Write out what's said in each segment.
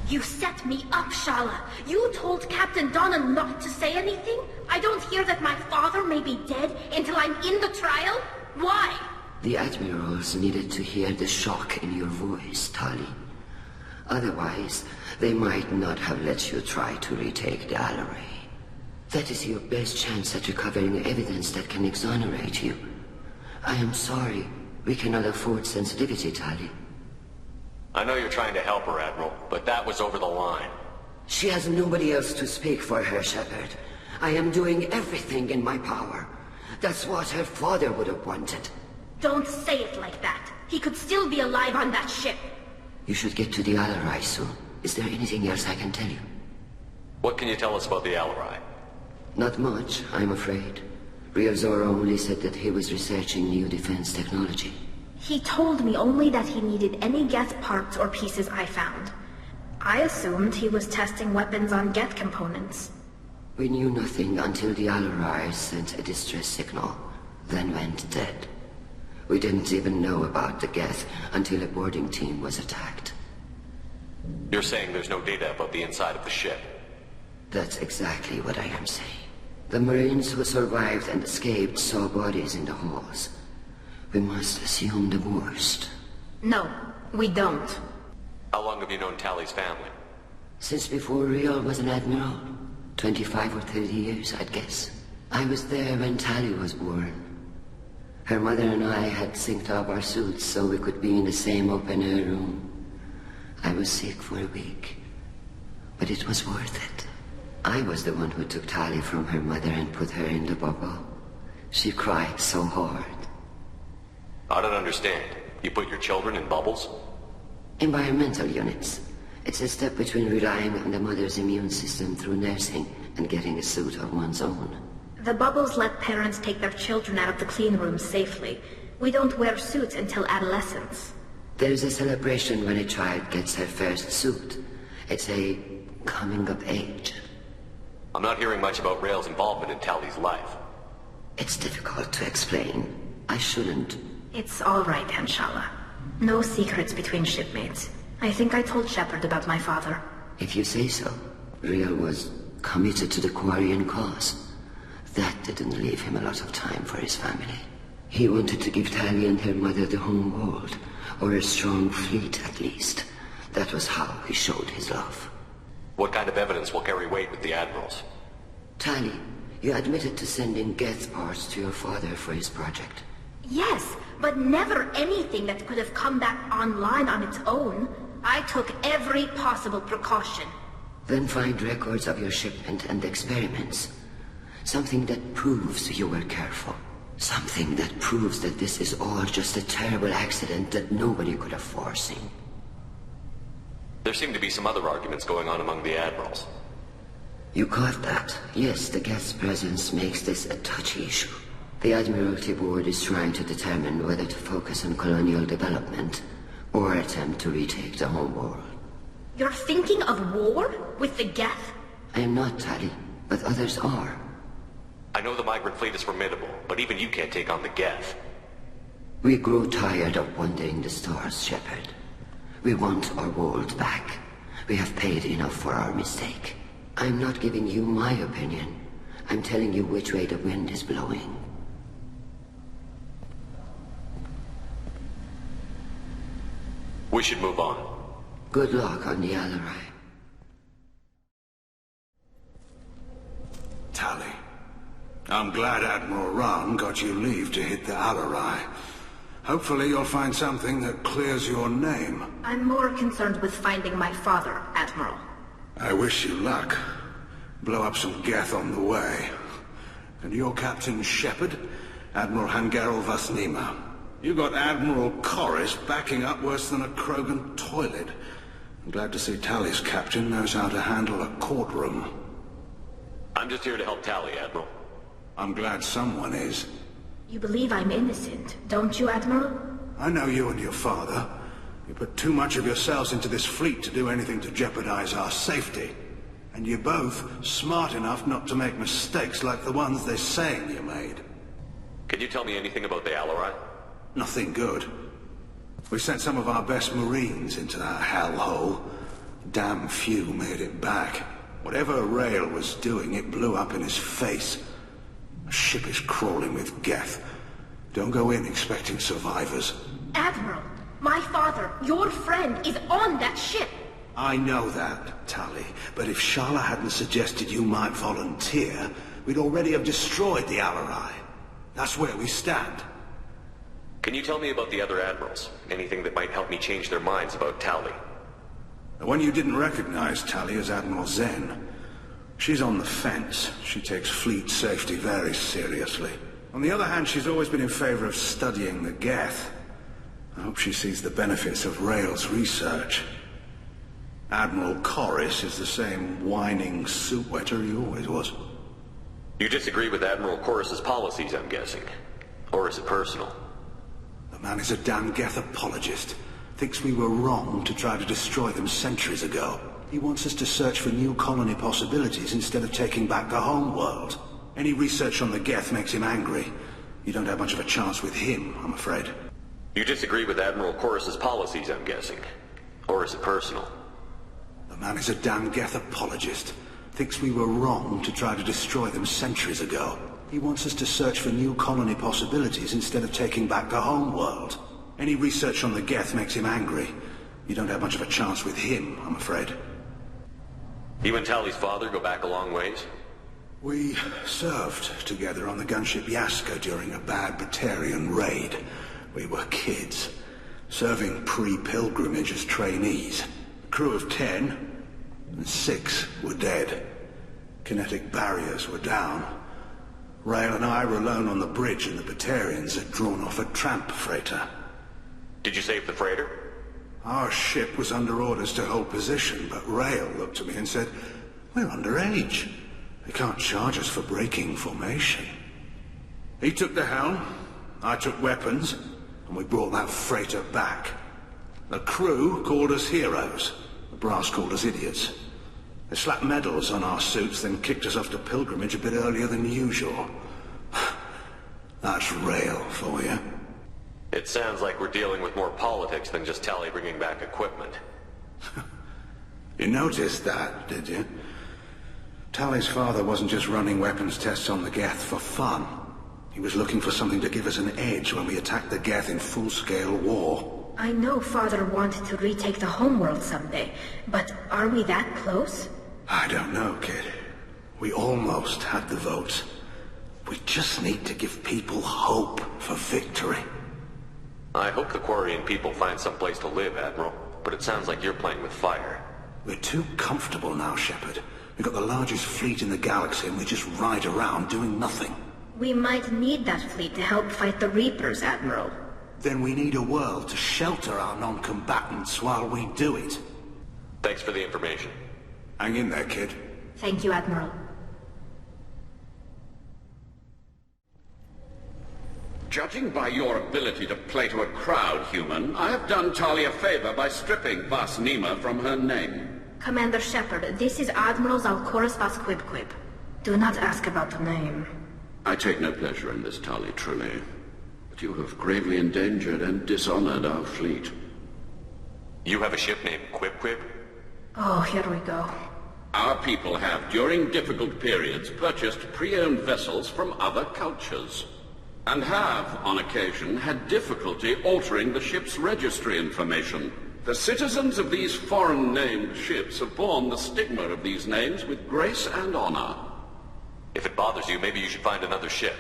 You set me up, Shala. You told Captain Donna not to say anything? I don't hear that my father may be dead until I'm in the trial? Why? The admirals needed to hear the shock in your voice, Tali. Otherwise, they might not have let you try to retake the Alarai. That is your best chance at recovering evidence that can exonerate you. I am sorry. We cannot afford sensitivity, Tali. I know you're trying to help her, Admiral, but that was over the line. She has nobody else to speak for her, Shepard. I am doing everything in my power. That's what her father would have wanted. Don't say it like that. He could still be alive on that ship. You should get to the Alarai soon. Is there anything else I can tell you? What can you tell us about the Alarai? Not much, I'm afraid. Real Zora only said that he was researching new defense technology. He told me only that he needed any Geth parts or pieces I found. I assumed he was testing weapons on Geth components. We knew nothing until the Alarai sent a distress signal, then went dead. We didn't even know about the Geth until a boarding team was attacked. You're saying there's no data about the inside of the ship? That's exactly what I am saying. The Marines who survived and escaped saw bodies in the halls. We must assume the worst. No, we don't. How long have you known Tali's family? Since before Real was an admiral. 25 or 30 years, I'd guess. I was there when Tali was born. Her mother and I had synced up our suits so we could be in the same open-air room. I was sick for a week, but it was worth it. I was the one who took Tali from her mother and put her in the bubble. She cried so hard. I don't understand. You put your children in bubbles? Environmental units. It's a step between relying on the mother's immune system through nursing and getting a suit of one's own. The bubbles let parents take their children out of the clean rooms safely. We don't wear suits until adolescence. There's a celebration when a child gets her first suit. It's a coming of age. I'm not hearing much about Rail's involvement in Tali's life. It's difficult to explain. I shouldn't. It's all right, Anshala. No secrets between shipmates. I think I told Shepard about my father. If you say so. Real was committed to the Quarian cause. That didn't leave him a lot of time for his family. He wanted to give Tali and her mother the home world, or a strong fleet at least. That was how he showed his love. What kind of evidence will carry weight with the admirals? Tali, you admitted to sending Geth parts to your father for his project. Yes, but never anything that could have come back online on its own. I took every possible precaution. Then find records of your shipment and experiments. Something that proves you were careful. Something that proves that this is all just a terrible accident that nobody could have foreseen. There seem to be some other arguments going on among the admirals. You caught that. Yes, the Geth's presence makes this a touchy issue. The Admiralty Board is trying to determine whether to focus on colonial development or attempt to retake the home world. You're thinking of war? With the Geth? I am not, Tali, but others are. I know the migrant fleet is formidable, but even you can't take on the Geth. We grow tired of wandering the stars, Shepard. We want our world back. We have paid enough for our mistake. I'm not giving you my opinion. I'm telling you which way the wind is blowing. We should move on. Good luck on the Alarai. Tali, I'm glad Admiral Rahn got you leave to hit the Alarai. Hopefully you'll find something that clears your name. I'm more concerned with finding my father, Admiral. I wish you luck. Blow up some Geth on the way. And your Captain Shepard, Admiral Hangarel Vasnima. You got Admiral Corris backing up worse than a Krogan toilet. I'm glad to see Tali's captain knows how to handle a courtroom. I'm just here to help Tali, Admiral. I'm glad someone is. You believe I'm innocent, don't you, Admiral? I know you and your father. You put too much of yourselves into this fleet to do anything to jeopardize our safety. And you're both smart enough not to make mistakes like the ones they're saying you made. Can you tell me anything about the Alarai? Nothing good. We sent some of our best Marines into that hellhole. Damn few made it back. Whatever Rail was doing, it blew up in his face. The ship is crawling with Geth. Don't go in expecting survivors. Admiral, my father, your friend, is on that ship. I know that, Tali, but if Shala hadn't suggested you might volunteer, we'd already have destroyed the Alarai. That's where we stand. Can you tell me about the other admirals? Anything that might help me change their minds about Tali? The one you didn't recognize, Tali, is Admiral Zen. She's on the fence. She takes fleet safety very seriously. On the other hand, she's always been in favor of studying the Geth. I hope she sees the benefits of Rail's research. Admiral Corris is the same whining soup wetter he always was. You disagree with Admiral Corris's policies, I'm guessing. Or is it personal? The man is a damn Geth apologist. Thinks we were wrong to try to destroy them centuries ago. He wants us to search for new colony possibilities instead of taking back the home world. Any research on the Geth makes him angry. You don't have much of a chance with him, I'm afraid. You disagree with Admiral Corris's policies, I'm guessing. Or is it personal? The man is a damn Geth apologist. Thinks we were wrong to try to destroy them centuries ago. He wants us to search for new colony possibilities instead of taking back the home world. Any research on the Geth makes him angry. You don't have much of a chance with him, I'm afraid. You and Tali's father go back a long ways? We served together on the gunship Yaska during a bad Batarian raid. We were kids, serving pre-pilgrimage as trainees. A crew of 10, and 6 were dead. Kinetic barriers were down. Rail and I were alone on the bridge, and the Batarians had drawn off a tramp freighter. Did you save the freighter? Our ship was under orders to hold position, but Rail looked at me and said, "We're underage. They can't charge us for breaking formation." He took the helm, I took weapons, and we brought that freighter back. The crew called us heroes. The brass called us idiots. They slapped medals on our suits, then kicked us off to pilgrimage a bit earlier than usual. That's Rail for you. It sounds like we're dealing with more politics than just Tali bringing back equipment. You noticed that, did you? Tali's father wasn't just running weapons tests on the Geth for fun. He was looking for something to give us an edge when we attacked the Geth in full-scale war. I know Father wanted to retake the homeworld someday, but are we that close? I don't know, kid. We almost had the votes. We just need to give people hope for victory. I hope the Quarian people find some place to live, Admiral, but it sounds like you're playing with fire. We're too comfortable now, Shepard. We've got the largest fleet in the galaxy and we just ride around doing nothing. We might need that fleet to help fight the Reapers, Admiral. Then we need a world to shelter our non-combatants while we do it. Thanks for the information. Hang in there, kid. Thank you, Admiral. Judging by your ability to play to a crowd, human, I have done Tali a favor by stripping Vas Nima from her name. Commander Shepard, this is Admiral Zalkoris Vas Quibquib. Do not ask about the name. I take no pleasure in this, Tali, truly. But you have gravely endangered and dishonored our fleet. You have a ship named Quib? Oh, here we go. Our people have, during difficult periods, purchased pre-owned vessels from other cultures. And have, on occasion, had difficulty altering the ship's registry information. The citizens of these foreign-named ships have borne the stigma of these names with grace and honor. If it bothers you, maybe you should find another ship.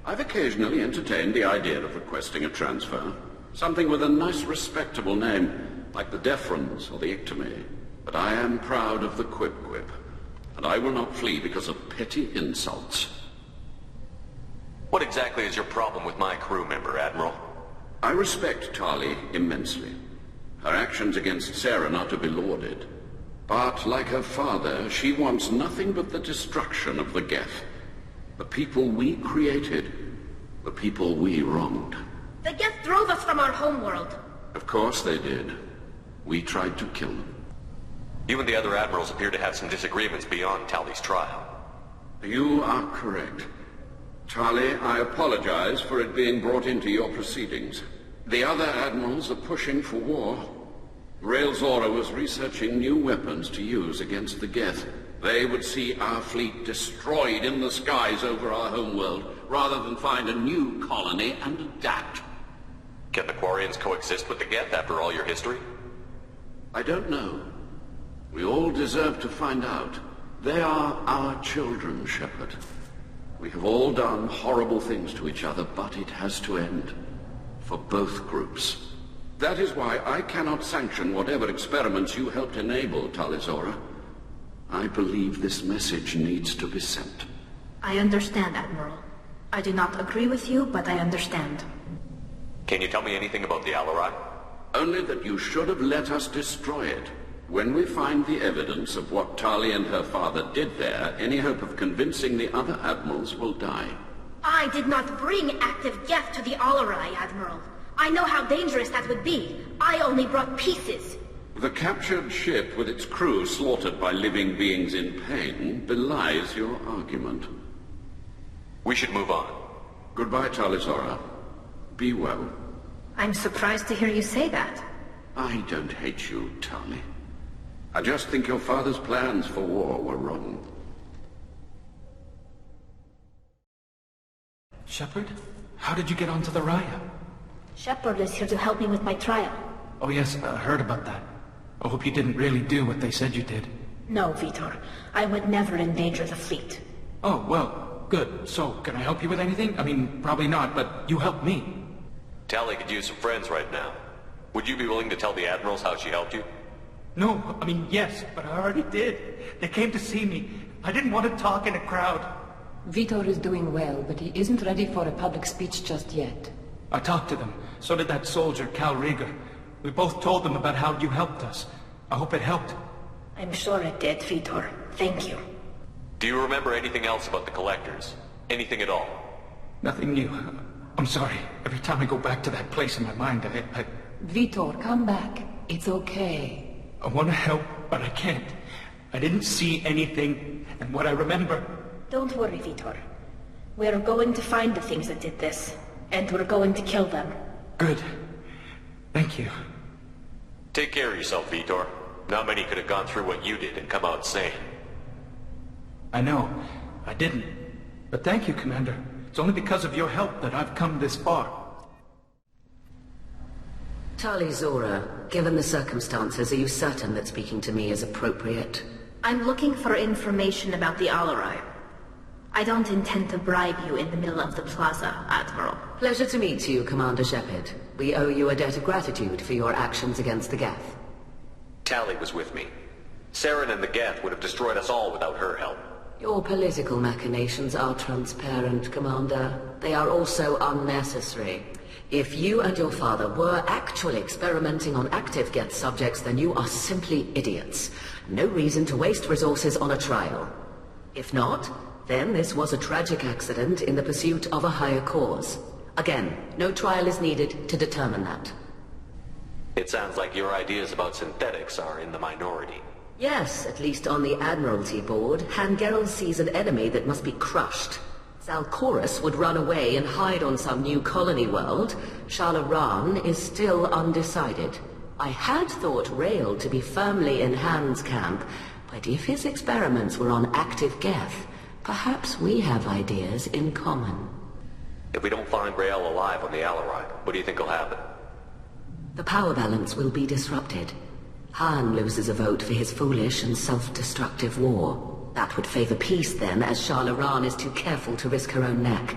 I've occasionally entertained the idea of requesting a transfer. Something with a nice, respectable name, like the Defrons or the Ictomy. But I am proud of the Quib, and I will not flee because of petty insults. What exactly is your problem with my crew member, Admiral? I respect Tali immensely. Her actions against Saren are to be lauded. But, like her father, she wants nothing but the destruction of the Geth. The people we created. The people we wronged. The Geth drove us from our homeworld. Of course they did. We tried to kill them. You and the other admirals appear to have some disagreements beyond Tali's trial. You are correct. Tali, I apologize for it being brought into your proceedings. The other admirals are pushing for war. Rael'Zora was researching new weapons to use against the Geth. They would see our fleet destroyed in the skies over our homeworld, rather than find a new colony and adapt. Can the Quarians coexist with the Geth after all your history? I don't know. We all deserve to find out. They are our children, Shepard. We have all done horrible things to each other, but it has to end. For both groups. That is why I cannot sanction whatever experiments you helped enable, Tali'Zorah. I believe this message needs to be sent. I understand, Admiral. I do not agree with you, but I understand. Can you tell me anything about the Alarai? Only that you should have let us destroy it. When we find the evidence of what Tali and her father did there, any hope of convincing the other admirals will die. I did not bring active Geth to the Alarai, Admiral. I know how dangerous that would be. I only brought pieces. The captured ship with its crew slaughtered by living beings in pain belies your argument. We should move on. Goodbye, Tali'Zorah. Be well. I'm surprised to hear you say that. I don't hate you, Tali. I just think your father's plans for war were wrong. Shepard? How did you get onto the Raya? Shepard is here to help me with my trial. Oh yes, I heard about that. I hope you didn't really do what they said you did. No, Vitor. I would never endanger the fleet. Oh, well, good. So, can I help you with anything? I mean, probably not, but you helped me. Tali could use some friends right now. Would you be willing to tell the Admirals how she helped you? No, I mean, yes, but I already did. They came to see me. I didn't want to talk in a crowd. Vitor is doing well, but he isn't ready for a public speech just yet. I talked to them. So did that soldier, Cal Rieger. We both told them about how you helped us. I hope it helped. I'm sure it did, Vitor. Thank you. Do you remember anything else about the Collectors? Anything at all? Nothing new. I'm sorry. Every time I go back to that place in my mind, I Vitor, come back. It's okay. I want to help, but I can't. I didn't see anything, and what I remember... Don't worry, Vitor. We're going to find the things that did this, and we're going to kill them. Good. Thank you. Take care of yourself, Vitor. Not many could have gone through what you did and come out sane. I know. I didn't. But thank you, Commander. It's only because of your help that I've come this far. Tali'Zorah, given the circumstances, are you certain that speaking to me is appropriate? I'm looking for information about the Alarai. I don't intend to bribe you in the middle of the plaza, Admiral. Pleasure to meet you, Commander Shepard. We owe you a debt of gratitude for your actions against the Geth. Tali was with me. Saren and the Geth would have destroyed us all without her help. Your political machinations are transparent, Commander. They are also unnecessary. If you and your father were actually experimenting on active Geth subjects, then you are simply idiots. No reason to waste resources on a trial. If not, then this was a tragic accident in the pursuit of a higher cause. Again, no trial is needed to determine that. It sounds like your ideas about synthetics are in the minority. Yes, at least on the Admiralty board, Hangerel sees an enemy that must be crushed. Zal'Koris would run away and hide on some new colony world. Shala is still undecided. I had thought Rael to be firmly in Han's camp, but if his experiments were on active Geth, perhaps we have ideas in common. If we don't find Rael alive on the Alarai, what do you think will happen? The power balance will be disrupted. Han loses a vote for his foolish and self-destructive war. That would favor peace then, as Shala is too careful to risk her own neck.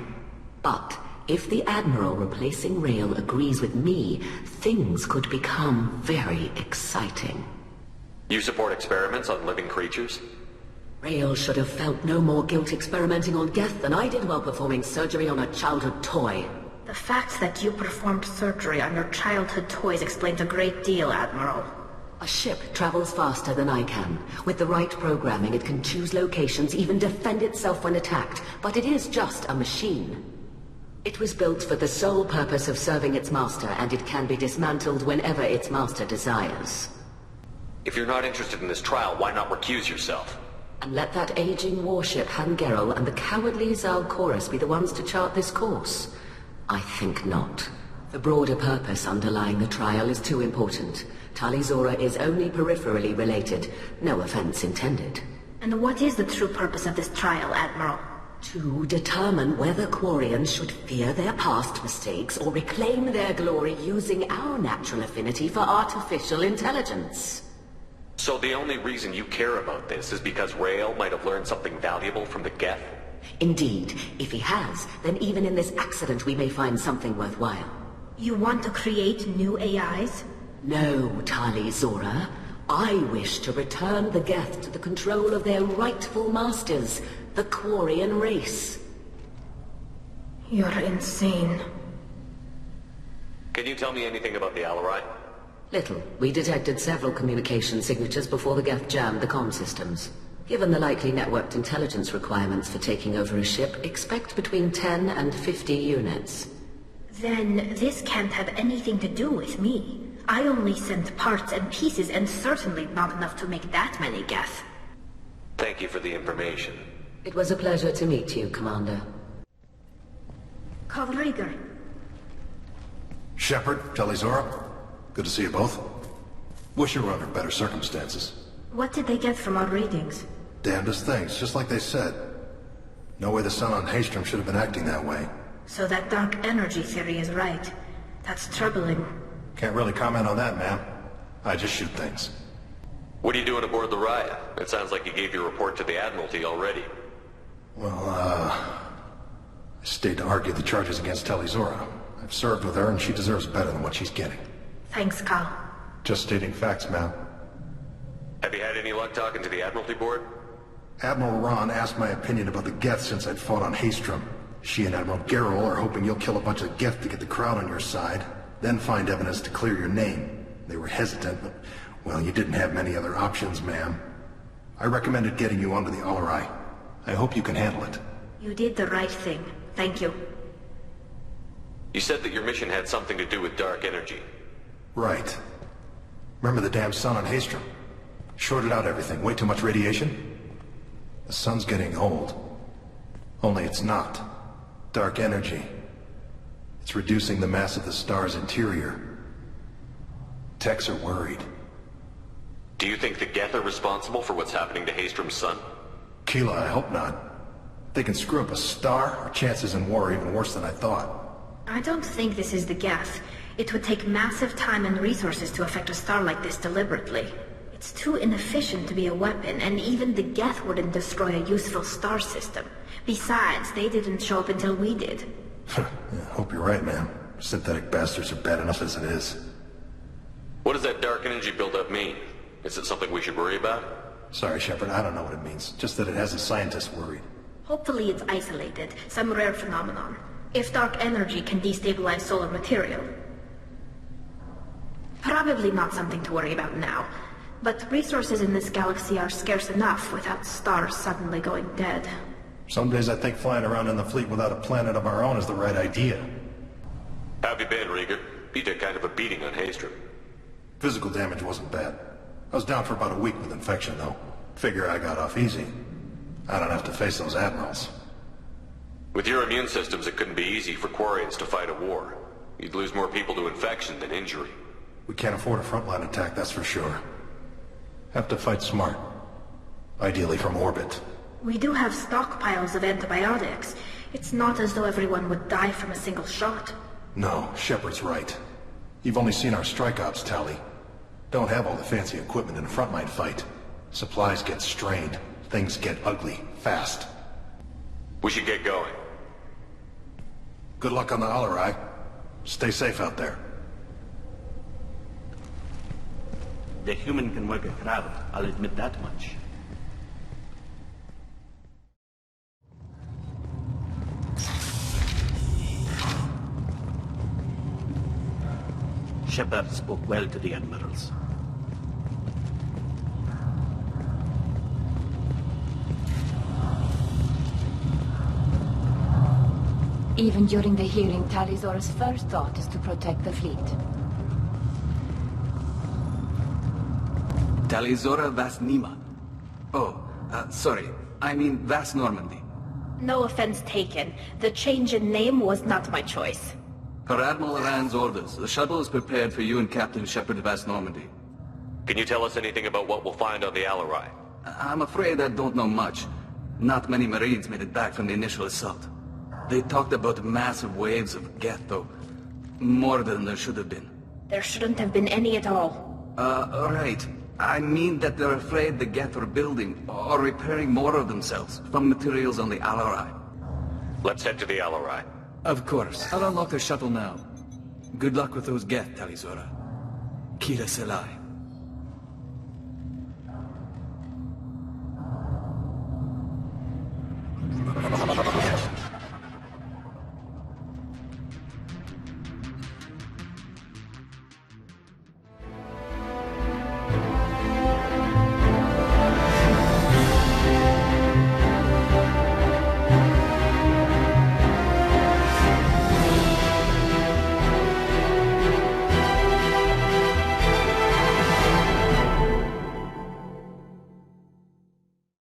But if the Admiral replacing Rael agrees with me, things could become very exciting. You support experiments on living creatures? Rael should have felt no more guilt experimenting on Geth than I did while performing surgery on a childhood toy. The fact that you performed surgery on your childhood toys explains a great deal, Admiral. A ship travels faster than I can. With the right programming, it can choose locations, even defend itself when attacked. But it is just a machine. It was built for the sole purpose of serving its master, and it can be dismantled whenever its master desires. If you're not interested in this trial, why not recuse yourself? And let that aging warship Hangerel and the cowardly Zal'Koris be the ones to chart this course? I think not. The broader purpose underlying the trial is too important. Talizora is only peripherally related. No offense intended. And what is the true purpose of this trial, Admiral? To determine whether Quarians should fear their past mistakes or reclaim their glory using our natural affinity for artificial intelligence. So the only reason you care about this is because Rael might have learned something valuable from the Geth? Indeed. If he has, then even in this accident we may find something worthwhile. You want to create new AIs? No, Talizora. I wish to return the Geth to the control of their rightful masters, the Quarian race. You're insane. Can you tell me anything about the Alarai? Little. We detected several communication signatures before the Geth jammed the comm systems. Given the likely networked intelligence requirements for taking over a ship, expect between 10 and 50 units. Then this can't have anything to do with me. I only sent parts and pieces, and certainly not enough to make that many Geth. Thank you for the information. It was a pleasure to meet you, Commander. Call Rieger. Shepard, Talizora, good to see you both. Wish you were under better circumstances. What did they get from our readings? Damnedest things, just like they said. No way the sun on Haystrom should have been acting that way. So that dark energy theory is right. That's troubling. Can't really comment on that, ma'am. I just shoot things. What are you doing aboard the Raya? It sounds like you gave your report to the Admiralty already. Well, I stayed to argue the charges against Talizora. I've served with her, and she deserves better than what she's getting. Thanks, Cal. Just stating facts, ma'am. Have you had any luck talking to the Admiralty Board? Admiral Ron asked my opinion about the Geth since I'd fought on Haystrom. She and Admiral Garrel are hoping you'll kill a bunch of Geth to get the crowd on your side, then find evidence to clear your name. They were hesitant, but, well, you didn't have many other options, ma'am. I recommended getting you onto the Alarai. I hope you can handle it. You did the right thing. Thank you. You said that your mission had something to do with dark energy. Right. Remember the damn sun on Haystrom? Shorted out everything. Way too much radiation? The sun's getting old. Only it's not. Dark energy. It's reducing the mass of the star's interior. Techs are worried. Do you think the Geth are responsible for what's happening to Haystrom's sun? Keela, I hope not. If they can screw up a star, our chances in war are even worse than I thought. I don't think this is the Geth. It would take massive time and resources to affect a star like this deliberately. It's too inefficient to be a weapon, and even the Geth wouldn't destroy a useful star system. Besides, they didn't show up until we did. Yeah, hope you're right, man. Synthetic bastards are bad enough as it is. What does that dark energy buildup mean? Is it something we should worry about? Sorry, Shepard, I don't know what it means. Just that it has the scientists worried. Hopefully it's isolated, some rare phenomenon. If dark energy can destabilize solar material. Probably not something to worry about now. But resources in this galaxy are scarce enough without stars suddenly going dead. Some days I think flying around in the fleet without a planet of our own is the right idea. How have you been, Rieger? You took kind of a beating on Haystrom. Physical damage wasn't bad. I was down for about a week with infection, though. Figure I got off easy. I don't have to face those admirals. With your immune systems, it couldn't be easy for Quarians to fight a war. You'd lose more people to infection than injury. We can't afford a frontline attack, that's for sure. Have to fight smart. Ideally from orbit. We do have stockpiles of antibiotics. It's not as though everyone would die from a single shot. No, Shepard's right. You've only seen our strike ops tally. Don't have all the fancy equipment in a frontline fight. Supplies get strained. Things get ugly, fast. We should get going. Good luck on the Alarai. Stay safe out there. The human can work a crowd, I'll admit that much. Shepard spoke well to the admirals. Even during the hearing, Talizora's first thought is to protect the fleet. Talizora Vas Nima. Oh, sorry. I mean Vas Normandy. No offense taken. The change in name was not my choice. Per Admiral Rand's orders, the shuttle is prepared for you and Captain Shepard of West Normandy. Can you tell us anything about what we'll find on the Alarai? I'm afraid I don't know much. Not many Marines made it back from the initial assault. They talked about massive waves of Geth, though. More than there should have been. There shouldn't have been any at all. Right. I mean that they're afraid the Geth are building or repairing more of themselves from materials on the Alarai. Let's head to the Alarai. Of course. I'll unlock the shuttle now. Good luck with those Geth, Talizora. Kira Selai.